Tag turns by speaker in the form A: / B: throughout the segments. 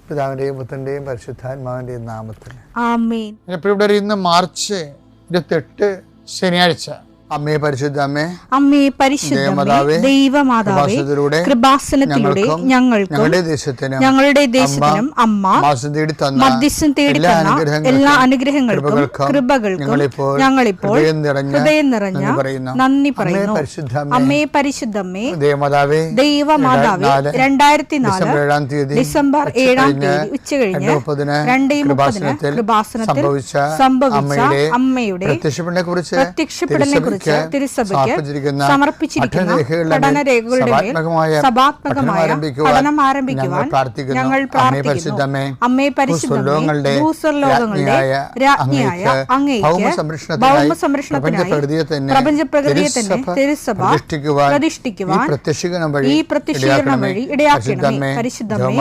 A: പിതാവിൻ്റെയും പുത്രൻ്റെയും പരിശുദ്ധാത്മാവിൻ്റെയും നാമത്തിൽ
B: ആമേൻ.
A: ഇവിടെ ഇന്ന് മാർച്ച് 28 ശനിയാഴ്ച. അമ്മേ പരിശുദ്ധ അമ്മേ,
B: അമ്മേ പരിശുദ്ധ ദൈവമാതാവേ, കൃപാസനത്തിലൂടെ ഞങ്ങൾക്കും ഞങ്ങളുടെ ദേശത്തിനും അമ്മ മധ്യസ്ഥം തേടി തന്ന എല്ലാ അനുഗ്രഹങ്ങൾക്കും കൃപകൾക്കും ഞങ്ങളിപ്പോൾ ഹൃദയം നിറഞ്ഞ നന്ദി പറയുന്നു. അമ്മേ പരിശുദ്ധമ്മേ ദൈവമാതാവേ, 2004 ഡിസംബർ 7 ഉച്ചകഴിഞ്ഞ് 2:30 കൃപാസനത്തിൽ സംഭവിച്ച അമ്മയുടെ പ്രത്യക്ഷപ്പെടലിനെ കുറിച്ച് തിരുസഭയ്ക്ക് സമർപ്പിച്ചിരിക്കുന്ന പഠനരേഖകളുടെ മേൽ സഭാത്മകമായ പഠനം ആരംഭിക്കുവാൻ ഞങ്ങൾ പ്രാർത്ഥിക്കുന്നു. അമ്മേ പരിശുദ്ധമേ, ഭൂസ്വർലോകങ്ങളുടെ രാജ്ഞിയായ അങ്ങേയ്ക്ക് ഭൗമസംരക്ഷണത്തിനായി പ്രപഞ്ചപ്രകൃതിയെ തന്നെ തിരുസഭ പ്രതിഷ്ഠിക്കുവാൻ ഈ പ്രത്യക്ഷീകരണം വഴി ഇടയാക്കണമേ. പരിശുദ്ധമേ,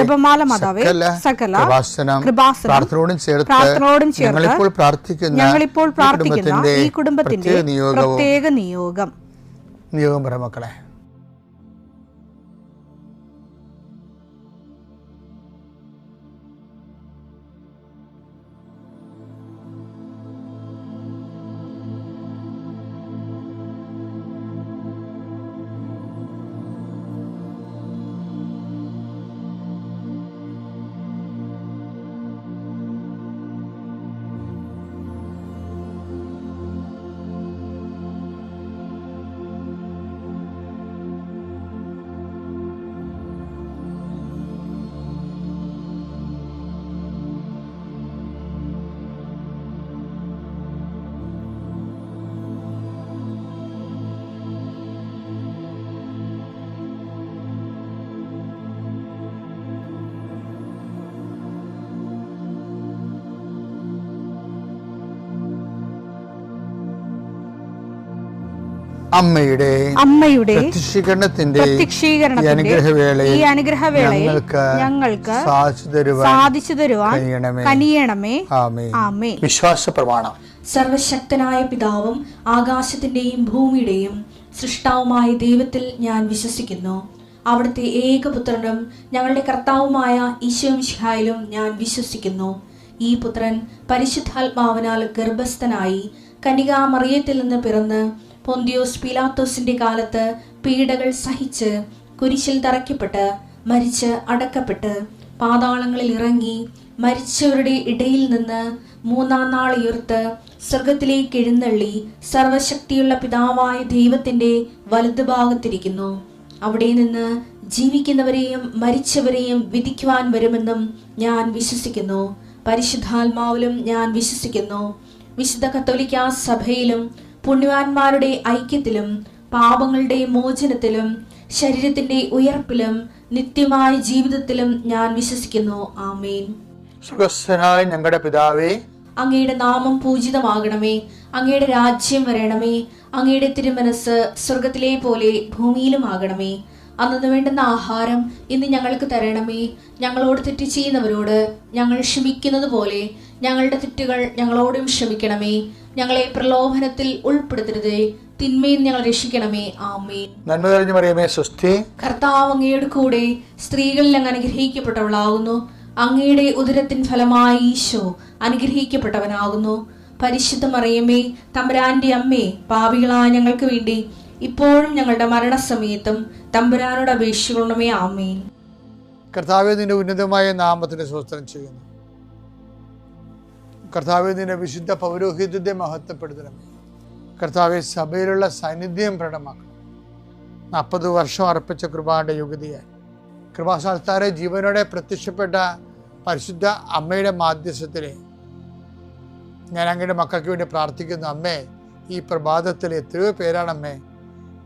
B: ജപമാല മാതാവേ, സകല കൃപാസനം പ്രാർത്ഥനയോടും ചേർത്ത് ഞങ്ങളിപ്പോൾ പ്രാർത്ഥിക്കുന്ന ഈ കുടുംബത്തിന്റെ പ്രത്യേക നിയോഗം
A: പറ മക്കളെ.
B: അമ്മയുടെ
A: പ്രത്യക്ഷീകരണത്തിന്റെ
B: ഈ അനുഗ്രഹവേളയിൽ ഞങ്ങൾക്ക് സാധിച്ചു തരുവാൻ കനിയണമേ. ആമേൻ.
A: വിശ്വാസ പ്രമാണം.
C: സർവശക്തനായ പിതാവും ആകാശത്തിന്റെയും ഭൂമിയുടെയും സൃഷ്ടാവുമായ ദൈവത്തിൽ ഞാൻ വിശ്വസിക്കുന്നു. അവിടുത്തെ ഏകപുത്രനും ഞങ്ങളുടെ കർത്താവുമായ ഈശോ മിശിഹായിലും ഞാൻ വിശ്വസിക്കുന്നു. ഈ പുത്രൻ പരിശുദ്ധാത്മാവിനാൽ ഗർഭസ്ഥനായി കന്യകാമറിയത്തിൽ നിന്ന് പിറന്ന് പൊന്തിയോസ് പീലാത്തോസിന്റെ കാലത്ത് പീഡകൾ സഹിച്ച് കുരിശിൽ തറയ്ക്കപ്പെട്ട് മരിച്ച് അടക്കപ്പെട്ട് പാതാളങ്ങളിൽ ഇറങ്ങി മരിച്ചവരുടെ ഇടയിൽ നിന്ന് 3-ാം നാൾ ഉയർത്ത് സ്വർഗത്തിലേക്ക് എഴുന്നള്ളി സർവശക്തിയുള്ള പിതാവായ ദൈവത്തിന്റെ വലതുഭാഗത്തിരിക്കുന്നു. അവിടെ നിന്ന് ജീവിക്കുന്നവരെയും മരിച്ചവരെയും വിധിക്കുവാൻ വരുമെന്നും ഞാൻ വിശ്വസിക്കുന്നു. പരിശുദ്ധാത്മാവിലും ഞാൻ വിശ്വസിക്കുന്നു. വിശുദ്ധ കത്തോലിക്കാ സഭയിലും പുണ്യവാന്മാരുടെ ഐക്യത്തിലും പാപങ്ങളുടെ മോചനത്തിലും ശരീരത്തിന്റെ ഉയർപ്പിലും നിത്യമായ ജീവിതത്തിലും ഞാൻ വിശ്വസിക്കുന്നു. ആമേൻ.
A: സുഖസ്ഥനായ ഞങ്ങളുടെ പിതാവേ,
C: അങ്ങയുടെ നാമം പൂജിതമാകണമേ. അങ്ങയുടെ രാജ്യം വരണമേ. അങ്ങയുടെ തിരുമനസ് സ്വർഗത്തിലെ പോലെ ഭൂമിയിലും ആകണമേ. അന്നു വേണ്ടുന്ന ആഹാരം ഇന്ന് ഞങ്ങൾക്ക് തരണമേ. ഞങ്ങളോട് തെറ്റ് ചെയ്യുന്നവരോട് ഞങ്ങൾ ക്ഷമിക്കുന്നത് പോലെ ഞങ്ങളുടെ തെറ്റുകൾ ഞങ്ങളോടും ക്ഷമിക്കണമേ. ഞങ്ങളെ പ്രലോഭനത്തിൽ ഉൾപ്പെടുത്തരുതേ, തിന്മയിൽ ഞങ്ങൾ രക്ഷിക്കണമേ. ആമേൻ.
A: നന്മ നിറഞ്ഞ മറിയമേ, സ്വസ്തി.
C: കർത്താവ് അങ്ങയുടെ കൂടെ സ്ത്രീകളിൽ അങ്ങ് അനുഗ്രഹിക്കപ്പെട്ടവളാകുന്നു. അങ്ങയുടെ ഉദരത്തിൻ ഫലമായി ഈശോ അനുഗ്രഹിക്കപ്പെട്ടവനാകുന്നു. പരിശുദ്ധ മറിയമേ, തമ്പുരാന്റെ അമ്മേ, പാപികളായ ഞങ്ങൾക്ക് വേണ്ടി ഇപ്പോഴും ഞങ്ങളുടെ മരണസമയത്തും തമ്പുരാനോട് അപേക്ഷിക്കണമേ. ആമേൻ.
A: കർത്താവേ, നിന്റെ ഉന്നതമായ നാമത്തിന് സ്തോത്രം ചെയ്യുന്നു. കർത്താവേ, നിന്റെ വിശുദ്ധ പൗരോഹിത്യത്തെ മഹത്വപ്പെടുത്തണമേ. കർത്താവെ, സഭയിലുള്ള സാന്നിധ്യം പ്രകടമാക്കണം. 40 വർഷം അർപ്പിച്ച കൃപയുടെ യുഗതിയായി കൃപാസ്ഥാനത്താരെ ജീവനോടെ പ്രത്യക്ഷപ്പെട്ട പരിശുദ്ധ അമ്മയുടെ മാധ്യസ്ഥത്തിലെ ഞാൻ അങ്ങയുടെ മക്കൾക്ക് വേണ്ടി പ്രാർത്ഥിക്കുന്നു. അമ്മേ, ഈ പ്രഭാതത്തിൽ എത്രയോ പേരാണ് അമ്മേ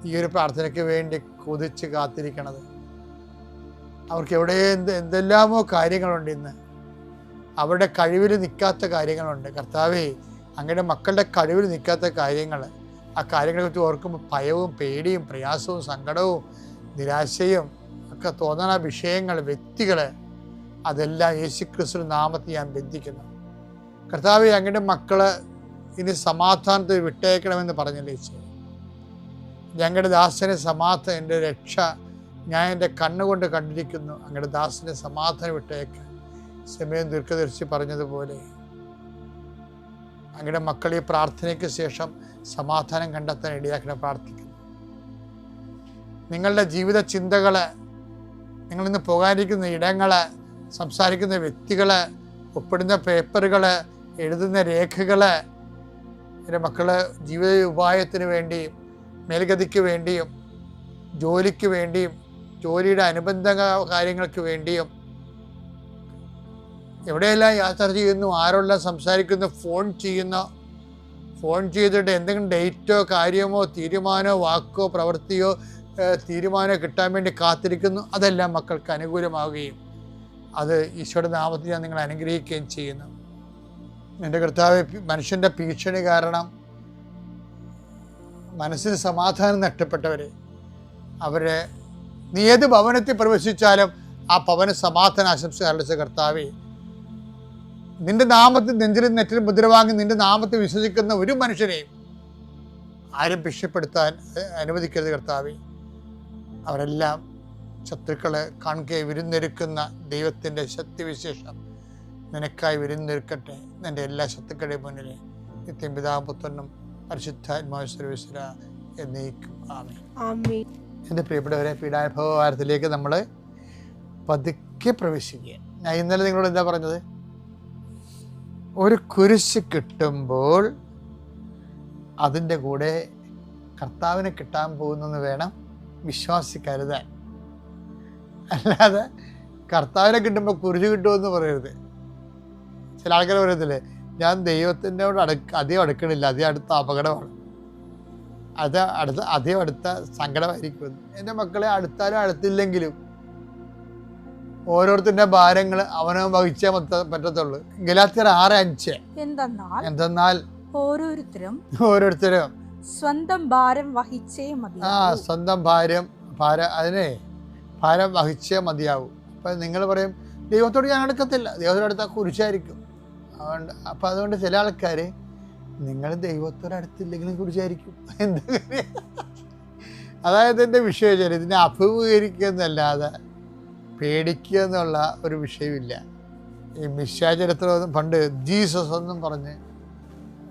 A: ഈ ഒരു പ്രാർത്ഥനയ്ക്ക് വേണ്ടി കൊതിച്ച് കാത്തിരിക്കണത്. അവർക്ക് എവിടെ എന്തെല്ലാമോ കാര്യങ്ങളുണ്ട്. ഇന്ന് അവരുടെ കഴിവിൽ നിൽക്കാത്ത കാര്യങ്ങളുണ്ട്. കർത്താവേ, അങ്ങയുടെ മക്കളുടെ കഴിവിൽ നിൽക്കാത്ത കാര്യങ്ങൾ, ആ കാര്യങ്ങളെ കുറിച്ച് ഓർക്കുമ്പോൾ ഭയവും പേടിയും പ്രയാസവും സങ്കടവും നിരാശയും ഒക്കെ തോന്നുന്ന വിഷയങ്ങൾ, വ്യക്തികൾ, അതെല്ലാം യേശുക്രിസ്തുവിന്റെ നാമത്തിൽ ഞാൻ ബന്ധിക്കുന്നു. കർത്താവേ, അങ്ങയുടെ മക്കള് ഇനി സമാധാനത്തിൽ വിട്ടേക്കണമെന്ന് പറഞ്ഞില്ലേ ഈശോ. ഞങ്ങളുടെ ദാസനെ എൻ്റെ രക്ഷ ഞാൻ എൻ്റെ കണ്ണുകൊണ്ട് കണ്ടിരിക്കുന്നു, അങ്ങയുടെ ദാസനെ സമാധാനം വിട്ടേക്ക്. സമയം ദീർഘദർശി പറഞ്ഞതുപോലെ അങ്ങയുടെ മക്കൾ ഈ പ്രാർത്ഥനയ്ക്ക് ശേഷം സമാധാനം കണ്ടെത്താൻ ഇടയാക്കണം പ്രാർത്ഥിക്കുന്നു. നിങ്ങളുടെ ജീവിത ചിന്തകള്, നിങ്ങളിന്ന് പോകാനിരിക്കുന്ന ഇടങ്ങള്, സംസാരിക്കുന്ന വ്യക്തികള്, ഒപ്പിടുന്ന പേപ്പറുകള്, എഴുതുന്ന രേഖകള്, എൻ്റെ മക്കള് ജീവിത ഉപായത്തിന് വേണ്ടിയും മേൽഗതിക്ക് വേണ്ടിയും ജോലിക്ക് വേണ്ടിയും ജോലിയുടെ അനുബന്ധ കാര്യങ്ങൾക്ക് വേണ്ടിയും എവിടെയെല്ലാം യാത്ര ചെയ്യുന്നു, ആരെല്ലാം സംസാരിക്കുന്നു, ഫോൺ ചെയ്തിട്ട് എന്തെങ്കിലും ഡേറ്റോ കാര്യമോ തീരുമാനമോ വാക്കോ പ്രവൃത്തിയോ തീരുമാനമോ കിട്ടാൻ വേണ്ടി കാത്തിരിക്കുന്നു. അതെല്ലാം മക്കൾക്ക് അനുകൂലമാവുകയും അത് ഈശോയുടെ നാമത്തിൽ ഞാൻ നിങ്ങളെ അനുഗ്രഹിക്കുകയും ചെയ്യുന്നു. എൻ്റെ കർത്താവേ, മനുഷ്യൻ്റെ ഭീഷണി കാരണം മനസ്സിന് സമാധാനം നഷ്ടപ്പെട്ടവരെ, അവരെ നീ ഏത് ഭവനത്തിൽ പ്രവേശിച്ചാലും ആ ഭവന സമാധാന ആശംസ അർപ്പിച്ച കർത്താവേ, നിന്റെ നാമത്തിൽ നെഞ്ചിലും നെറ്റിലും മുദ്ര വാങ്ങി നിന്റെ നാമത്തിൽ വിശ്വസിക്കുന്ന ഒരു മനുഷ്യനെയും ആരും ഭീഷണിപ്പെടുത്താൻ അനുവദിക്കരുത് കർത്താവേ. അവരെല്ലാം ശത്രുക്കളെ കാണുകെ വിരുന്നൊരുക്കുന്ന ദൈവത്തിൻ്റെ ശക്തിവിശേഷം നിനക്കായി വിരുന്നൊരുക്കട്ടെ. നിൻ്റെ എല്ലാ ശത്രുക്കളുടെയും മുന്നിൽ നിത്യം പിതാവും പുത്രനും പരിശുദ്ധാത്മാവും സർവ്വേശ്വര എന്നേക്കും ആമേൻ. എൻ്റെ പ്രിയപ്പെട്ടവരെ, പീഡാനുഭവവാരത്തിലേക്ക് നമ്മൾ പതുക്കെ പ്രവേശിക്കുക. ഞാൻ ഇന്നലെ നിങ്ങളോട് എന്താ പറഞ്ഞത്? ഒരു കുരിശ് കിട്ടുമ്പോൾ അതിൻ്റെ കൂടെ കർത്താവിനെ കിട്ടാൻ പോകുന്നെന്ന് വേണം വിശ്വാസി കരുതാൻ. അല്ലാതെ കർത്താവിനെ കിട്ടുമ്പോൾ കുരിശ് കിട്ടുമെന്ന് പറയരുത്. ചില ആൾക്കാർ പറയത്തില്ലേ, ഞാൻ ദൈവത്തിനോട് അധികം അടുക്കണില്ല, അധികം അടുത്ത അപകടമാണ്, അധികം അടുത്ത സങ്കടമായിരിക്കും. എൻ്റെ മക്കളെ അടുത്താലും അടുത്തില്ലെങ്കിലും ഓരോരുത്തരുടെ ഭാരങ്ങൾ അവനോ വഹിച്ചേ പറ്റത്തുള്ളൂ. ഗലാത്യർ 6:5 എന്തെന്നാൽ ഓരോരുത്തരും
B: സ്വന്തം ഭാരം വഹിച്ചേ മതി.
A: സ്വന്തം ഭാരം വഹിച്ചേ മതിയാവും. അപ്പം നിങ്ങൾ പറയും ദൈവത്തോട് ഞാൻ അടുക്കത്തില്ല, ദൈവത്തോട് അടുത്താൽ കുരിശായിരിക്കും. അതുകൊണ്ട് ചില ആൾക്കാർ നിങ്ങൾ ദൈവത്തോട് അടുത്തില്ലെങ്കിലും കുരിശായിരിക്കും. എന്താ കാര്യം? അതായത് എൻ്റെ വിഷയം ഇതിനെ അഭിമുഖീകരിക്കുക എന്നല്ലാതെ പേടിക്കുക എന്നുള്ള ഒരു വിഷയമില്ല. ഈ മിശാചരിത്രം പണ്ട് ജീസസ് എന്നും പറഞ്ഞ്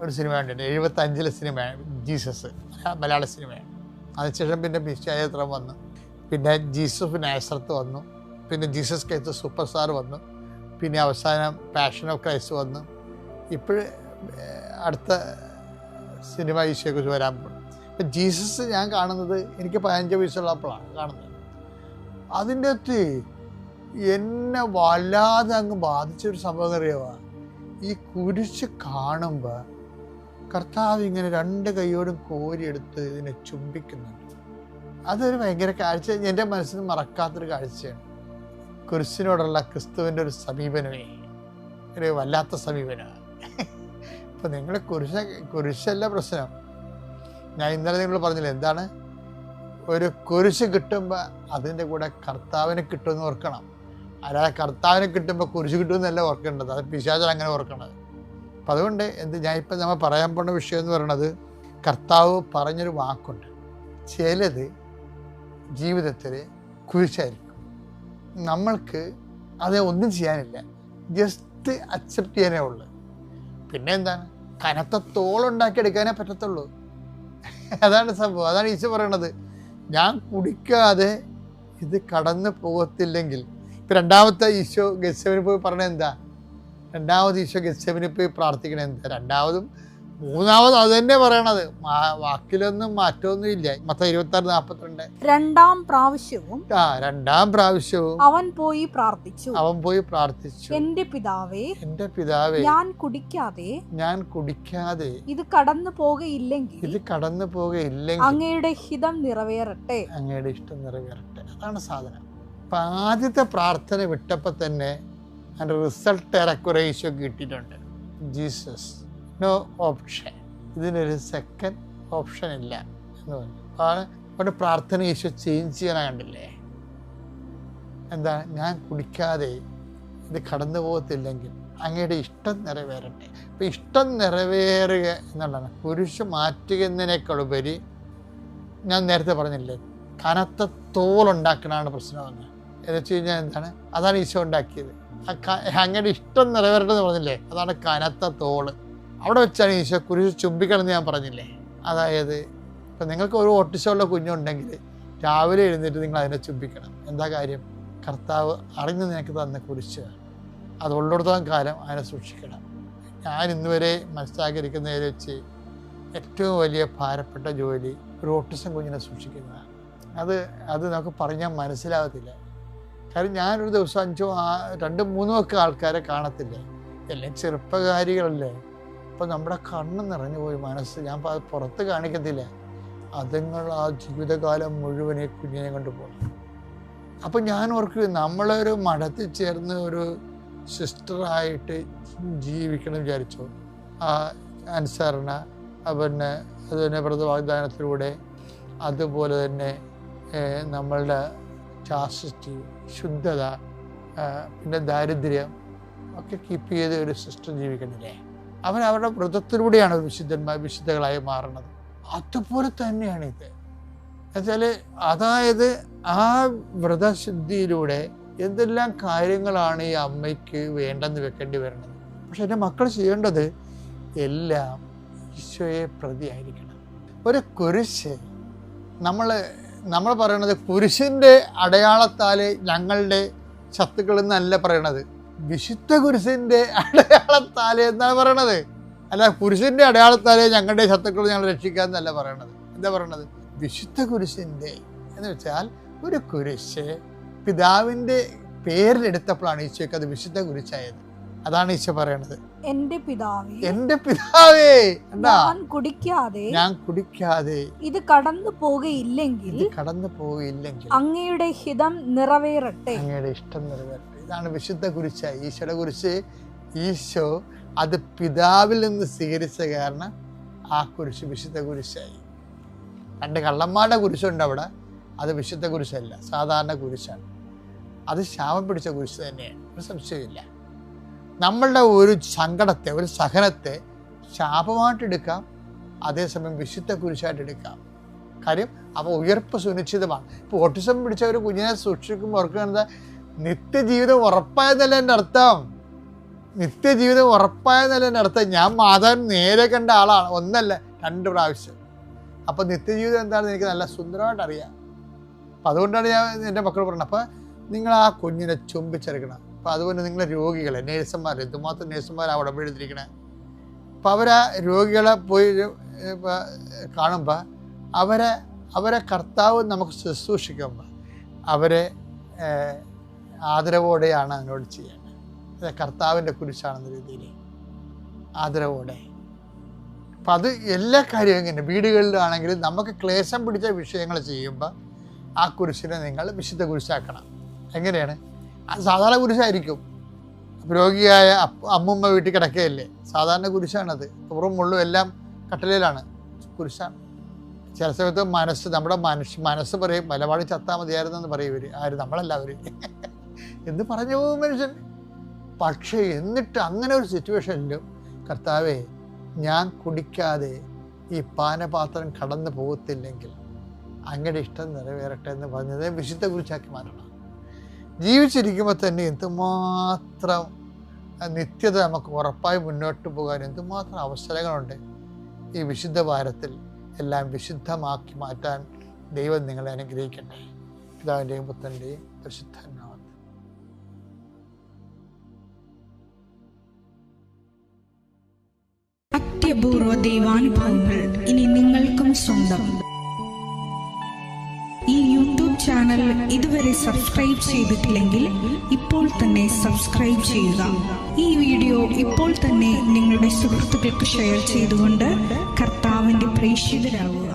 A: ഒരു സിനിമ കണ്ടിട്ട് 75 സിനിമയാണ് ജീസസ്, മലയാള സിനിമയാണ്. അതിനുശേഷം പിന്നെ മിശാചരിത്രം വന്നു, പിന്നെ ജീസഫ് നാസറത്ത് വന്നു, പിന്നെ ജീസസ് ക്രൈസ്റ്റ് സൂപ്പർ സ്റ്റാർ വന്നു, പിന്നെ അവസാനം പാഷൻ ഓഫ് ക്രൈസ്റ്റ് വന്നു. ഇപ്പോഴും അടുത്ത സിനിമ ഈശോയെക്കുറിച്ച് വരാൻ പോകും. ഇപ്പം ജീസസ് ഞാൻ കാണുന്നത് എനിക്ക് 15 വയസ്സുള്ളപ്പോഴാണ് കാണുന്നത്. അതിൻ്റെ അകത്ത് എന്നെ വല്ലാതെ അങ്ങ് ബാധിച്ചൊരു സംഭവം അറിയാവാ. ഈ കുരിശ് കാണുമ്പോൾ കർത്താവ് ഇങ്ങനെ 2 കൈയോടും കോരിയെടുത്ത് ഇതിനെ ചുംബിക്കുന്നുണ്ട്. അതൊരു ഭയങ്കര കാഴ്ച, എൻ്റെ മനസ്സിന് മറക്കാത്തൊരു കാഴ്ചയാണ്. കുരിശിനോടുള്ള ക്രിസ്തുവിൻ്റെ ഒരു സമീപനമേ ഒരു വല്ലാത്ത സമീപനമാണ്. ഇപ്പം നിങ്ങൾ കുരിശല്ല പ്രശ്നം. ഞാൻ ഇന്നലെ നിങ്ങൾ പറഞ്ഞില്ല എന്താണ്? ഒരു കുരിശ് കിട്ടുമ്പോൾ അതിൻ്റെ കൂടെ കർത്താവിനെ കിട്ടുമെന്ന് ഓർക്കണം. അല്ലാതെ കർത്താവിനെ കിട്ടുമ്പോൾ കുരിശ് കിട്ടുമെന്നല്ല ഓർക്കേണ്ടത്. അത് പിശാചൻ അങ്ങനെ ഓർക്കണത്. അപ്പം അതുകൊണ്ട് ഞാനിപ്പോൾ നമ്മൾ പറയാൻ പോകുന്ന വിഷയം എന്ന് പറയുന്നത്, കർത്താവ് പറഞ്ഞൊരു വാക്കുണ്ട്, ചിലത് ജീവിതത്തിൽ കുരിശായിരിക്കും. നമ്മൾക്ക് അത് ഒന്നും ചെയ്യാനില്ല, ജസ്റ്റ് അക്സെപ്റ്റ് ചെയ്യാനേ ഉള്ളൂ. പിന്നെ എന്താണ്? കനത്ത തോളുണ്ടാക്കിയെടുക്കാനേ പറ്റത്തുള്ളൂ. അതാണ് സംഭവം. അതാണ് ഈശോ പറയണത്, ഞാൻ കുടിക്കാതെ ഇത് കടന്നു പോകത്തില്ലെങ്കിൽ. ഇപ്പം രണ്ടാമത്തെ ഈശോ ഗെത്സെമനിൽ പോയി പറഞ്ഞത് എന്താ? രണ്ടാമത് ഈശോ ഗെത്സെമനിൽ പോയി പ്രാർത്ഥിക്കണത് എന്താ? രണ്ടാമതും മൂന്നാമതും അത് തന്നെ പറയണത്, വാക്കിലൊന്നും മാറ്റമൊന്നും ഇല്ല. മത്തായി 26:42
B: രണ്ടാം പ്രാവശ്യവും
A: അവൻ പോയി പ്രാർത്ഥിച്ചു,
B: എന്റെ പിതാവേ ഞാൻ കുടിക്കാതെ ഇത് കടന്നു പോകയില്ലെങ്കിൽ അങ്ങയുടെ ഹിതം നിറവേറട്ടെ.
A: അതാണ് സാധനം. അപ്പൊ ആദ്യത്തെ പ്രാർത്ഥന വിട്ടപ്പോൾ തന്നെ അതിന്റെ റിസൾട്ട് ഏറെക്കുറെ ഈശോ കിട്ടിയിട്ടുണ്ട്. ജീസസ് നോ ഓപ്ഷൻ, ഇതിനൊരു സെക്കൻഡ് ഓപ്ഷൻ ഇല്ല എന്ന് പറഞ്ഞു. അവരുടെ പ്രാർത്ഥന ഈശോ ചേഞ്ച് ചെയ്യാനാ കണ്ടില്ലേ? എന്താ? ഞാൻ കുടിക്കാതെ ഇത് കടന്നു പോകത്തില്ലെങ്കിൽ അങ്ങയുടെ ഇഷ്ടം നിറവേറട്ടെ. അപ്പം ഇഷ്ടം നിറവേറുക എന്നുള്ളതാണ്. കുരിശ് മാറ്റുക എന്നതിനേക്കാളുപരി ഞാൻ നേരത്തെ പറഞ്ഞില്ലേ, കനത്ത തോലുണ്ടാക്കണതാണ് പ്രശ്നമെന്ന്. എന്ന് വെച്ച് കഴിഞ്ഞാൽ എന്താണ്? അതാണ് ഈശോ ഉണ്ടാക്കിയത്. അങ്ങനെ ഇഷ്ടം നിറവേറട്ടെന്ന് പറഞ്ഞില്ലേ, അതാണ് കനത്ത തോള്. അവിടെ വെച്ചാണ് ഈശോ കുരിശ് ചുംബിക്കണം എന്ന് ഞാൻ പറഞ്ഞില്ലേ. അതായത് ഇപ്പം നിങ്ങൾക്ക് ഒരു ഓട്ടിസമുള്ള കുഞ്ഞുണ്ടെങ്കിൽ രാവിലെ എഴുന്നേറ്റ് നിങ്ങൾ അതിനെ ചുംബിക്കണം. എന്താ കാര്യം? കർത്താവ് അറിഞ്ഞ് നിനക്ക് തന്ന കുരിശ്, അത് ഉള്ളിടത്തോളം കാലം അതിനെ സൂക്ഷിക്കണം. ഞാൻ ഇന്നുവരെ മനസ്സിലാക്കിയിരിക്കുന്നതിൽ വെച്ച് ഏറ്റവും വലിയ ഭാരപ്പെട്ട ജോലി ഒരു ഓട്ടിസം കുഞ്ഞിനെ സൂക്ഷിക്കുന്നതാണ്. അത് നമുക്ക് പറഞ്ഞാൽ മനസ്സിലാകത്തില്ല. കാര്യം ഞാനൊരു ദിവസം 2-3 ഒക്കെ ആൾക്കാരെ കാണത്തില്ലേ, എല്ലാം ചെറുപ്പകാരികളല്ലേ. അപ്പോൾ നമ്മുടെ കണ്ണ് നിറഞ്ഞു പോയി മനസ്സ്. ഞാൻ അത് പുറത്ത് കാണിക്കത്തില്ല. അതുങ്ങൾ ആ ജീവിതകാലം മുഴുവൻ ഈ കുഞ്ഞിനെ കൊണ്ടുപോകും. അപ്പം ഞാൻ ഓർക്കും, നമ്മളൊരു മഠത്തിൽ ചേർന്ന് ഒരു സിസ്റ്ററായിട്ട് ജീവിക്കണം വിചാരിച്ചു. ആ അനുസരണ, പിന്നെ അതുതന്നെ വ്രതവാഗ്ദാനത്തിലൂടെ, അതുപോലെ തന്നെ നമ്മളുടെ ചാസ്റ്റിറ്റി, ശുദ്ധത, പിന്നെ ദാരിദ്ര്യം ഒക്കെ കീപ്പ് ചെയ്ത് ഒരു സിസ്റ്റർ ജീവിക്കണില്ലേ. അവരുടെ വ്രതത്തിലൂടെയാണ് വിശുദ്ധകളായി മാറുന്നത്. അതുപോലെ തന്നെയാണ് ഇത്. എന്നുവെച്ചാൽ അതായത് ആ വ്രതശുദ്ധിയിലൂടെ എന്തെല്ലാം കാര്യങ്ങളാണ് ഈ അമ്മയ്ക്ക് വേണ്ടെന്ന് വെക്കേണ്ടി വരുന്നത്. പക്ഷെ എൻ്റെ മക്കൾ ചെയ്യേണ്ടത് എല്ലാം ഈശോയെ പ്രതിയായിരിക്കണം. ഒരു കുരിശ് നമ്മൾ പറയണത് കുരിശിൻ്റെ അടയാളത്താൽ ഞങ്ങളുടെ ശത്രുക്കൾ എന്നല്ല പറയണത്, വിശുദ്ധ കുരിശിൻ്റെ അടയാളത്താൽ എന്നാണ് പറയണത്. അല്ല, കുരിശിൻ്റെ അടയാളത്താൽ ഞങ്ങളുടെ ശത്രുക്കൾ ഞങ്ങൾ രക്ഷിക്കാമെന്നല്ല പറയണത്. എന്താ പറയണത്? വിശുദ്ധ കുരിശിൻ്റെ എന്ന് വെച്ചാൽ ഒരു കുരിശ് പിതാവിൻ്റെ പേരിലെടുത്തപ്പോഴാണ് ഈശോയ്ക്ക് അത് വിശുദ്ധ കുരിശായത്. അതാണ് ഈശോ പറയണത്, എൻ്റെ പിതാവേ
B: ഞാൻ കുടിക്കാതെ
A: ഇത് കടന്നു പോവുകയില്ലെങ്കിൽ
B: അങ്ങയുടെ ഹിതം നിറവേറട്ടെ.
A: അങ്ങയുടെ ഇഷ്ടം നിറവേറട്ടെ. ഇതാണ് വിശുദ്ധ കുരിശായി. ഈശോയുടെ കുരിശ് ഈശോ അത് പിതാവിൽ നിന്ന് സ്വീകരിച്ച കാരണം ആ കുരിശ് വിശുദ്ധ കുരിശായി. 2 കള്ളന്മാരുടെ കുരിശുണ്ട് അവിടെ, അത് വിശുദ്ധ കുരിശല്ല, സാധാരണ കുരിശാണ്. അത് ശാപം പിടിച്ച കുരിശ് തന്നെയാണ്, ഒരു സംശയമില്ല. നമ്മളുടെ ഒരു സങ്കടത്തെ, ഒരു സഹനത്തെ ശാപമായിട്ടെടുക്കാം, അതേസമയം വിശുദ്ധ കുരിശായിട്ട് എടുക്കാം. കാര്യം അപ്പോൾ ഉയർപ്പ് സുനിശ്ചിതമാണ്. ഇപ്പോൾ ഓട്ടിസം പിടിച്ച ഒരു കുഞ്ഞിനെ സൂക്ഷിക്കുമ്പോൾ ഓർക്കുന്നത് നിത്യജീവിതം ഉറപ്പായെന്നല്ല എൻ്റെ അർത്ഥം. നിത്യജീവിതം ഉറപ്പായെന്നല്ല എൻ്റെ അർത്ഥം. ഞാൻ മാതാവിന് നേരെ കണ്ട ആളാണ്, 1 അല്ല 2 പ്രാവശ്യം. അപ്പോൾ നിത്യജീവിതം എന്താണെന്ന് എനിക്ക് നല്ല സുന്ദരമായിട്ട് അറിയാം. അപ്പം അതുകൊണ്ടാണ് ഞാൻ എൻ്റെ മക്കൾ പറഞ്ഞത്, അപ്പോൾ നിങ്ങൾ ആ കുഞ്ഞിനെ ചുംബിച്ചെടുക്കണം. അപ്പോൾ അതുപോലെ നിങ്ങളെ രോഗികളെ, നേഴ്സുമാർ, എന്തുമാത്രം നേഴ്സുമാരാണ് അവിടെ എഴുതിയിരിക്കണേ. അപ്പോൾ അവരാ രോഗികളെ പോയി കാണുമ്പോൾ അവരെ കർത്താവ് നമുക്ക് ശുശ്രൂഷിക്കുമ്പോൾ അവരെ ആദരവോടെയാണ് അതിനോട് ചെയ്യേണ്ടത്. അത് കർത്താവിൻ്റെ കുരിശാണെന്ന രീതിയിൽ ആദരവോടെ. അപ്പം അത് എല്ലാ കാര്യവും ഇങ്ങനെ വീടുകളിലാണെങ്കിലും നമുക്ക് ക്ലേശം പിടിച്ച വിഷയങ്ങൾ ചെയ്യുമ്പോൾ ആ കുരിശിനെ നിങ്ങൾ വിശുദ്ധ കുരിശാക്കണം. എങ്ങനെയാണ്? അത് സാധാരണ കുരിശായിരിക്കും. രോഗിയായ അമ്മുമ്മ വീട്ടിൽ കിടക്കുകയല്ലേ, സാധാരണ കുരിശാണത്. പുറം മുള്ളും എല്ലാം കട്ടലയിലാണ്, കുരിശാണ്. ചില സമയത്ത് നമ്മുടെ മനസ്സ് പറയും മലപാടി ചത്താൽ മതിയായിരുന്നെന്ന് പറയും ഇവർ. ആര്? നമ്മളെല്ലാവരും എന്ന് പറഞ്ഞു പോകും മനുഷ്യൻ. പക്ഷേ എന്നിട്ട് അങ്ങനെ ഒരു സിറ്റുവേഷനിലും കർത്താവേ, ഞാൻ കുടിക്കാതെ ഈ പാനപാത്രം കടന്നു പോകത്തില്ലെങ്കിൽ അങ്ങയുടെ ഇഷ്ടം നിറവേറട്ടെ എന്ന് പറഞ്ഞത് വിശുദ്ധ കുരിശാക്കി മാറ്റണം. ജീവിച്ചിരിക്കുമ്പോൾ തന്നെ എന്തുമാത്രം നിത്യത നമുക്ക് ഉറപ്പായി മുന്നോട്ട് പോകാൻ എന്തുമാത്രം അവസരങ്ങളുണ്ട്. ഈ വിശുദ്ധ വാരത്തിൽ എല്ലാം വിശുദ്ധമാക്കി മാറ്റാൻ ദൈവം നിങ്ങളെ അനുഗ്രഹിക്കട്ടെ. പിതാവിൻ്റെയും പുത്രൻ്റെയും പരിശുദ്ധാത്മാവിൻ്റെയും.
D: അത്യപൂർവ ദൈവാനുഭവങ്ങൾ ഇനി നിങ്ങൾക്കും സ്വന്തം. ഈ യൂട്യൂബ് ചാനൽ ഇതുവരെ സബ്സ്ക്രൈബ് ചെയ്തിട്ടില്ലെങ്കിൽ ഇപ്പോൾ തന്നെ സബ്സ്ക്രൈബ് ചെയ്യുക. ഈ വീഡിയോ ഇപ്പോൾ തന്നെ നിങ്ങളുടെ സുഹൃത്തുക്കൾക്ക് ഷെയർ ചെയ്തുകൊണ്ട് കർത്താവിൻ്റെ പ്രേക്ഷിതരാകുക.